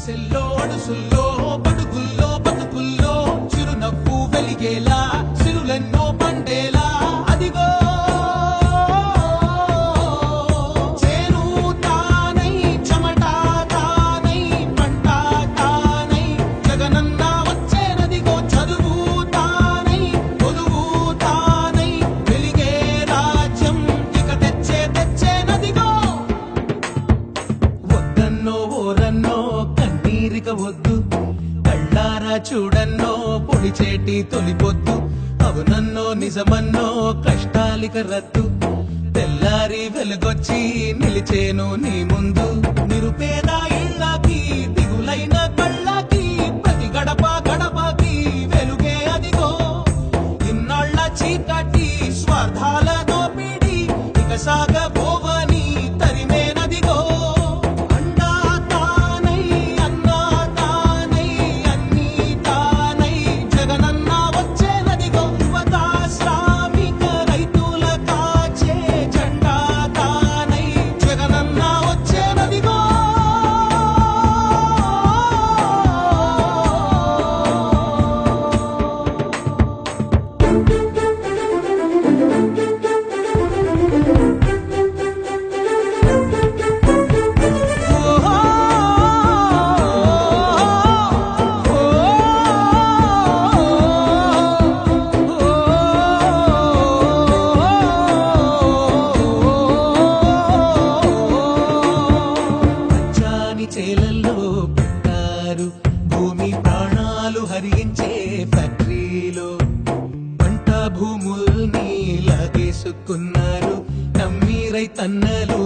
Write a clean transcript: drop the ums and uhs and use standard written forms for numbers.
గుడిసెల్లో అడుసుల్లో బడుగుల్లో బతుకుల్లో చిరునవ్వు వెలిగేలా సిరులెన్నో పండేలా అదిగో చేను తానై చెమట తానై పంట తానై జగనన్న వచ్చేనదిగో చదువు తానై కొలువు తానై వెలిగే రాజ్యం ఇక తెచ్చేనదిగో వద్దన్నో ఓరన్నో కన్నీరిక వద్దు కళ్ళారా చూడన్నో పొడిచేటి తొలిపొద్దు అవునన్నో నిజమన్నో కష్టాలిక రద్దు తెల్లారి వెలుగొచ్చి నిలిచేను నీ ముందు నిరుపేద ఇళ్ళకి దిగులైన కళ్ళకి ప్రతి గడప గడపకి వెలుగే అదిగో ఇన్నాళ్ళ చీకటి స్వార్థాల దోపిడి ఇక సాగబోవని తరిమేనదిగో అండా తానై అన్నా తానై అన్నీ తానై జగనన్న వచ్చేనదిగో యువత శ్రామిక రైతుల కాచే జెండా తానై జగనన్న వచ్చేనదిగో పచ్చాని చేలల్లో పెట్టారు భూమి ప్రాణాలు హరించే ఫ్యాక్టరీలో పంట భూముల్ని లాగేసుకున్నారు నమ్మి రైతన్నలు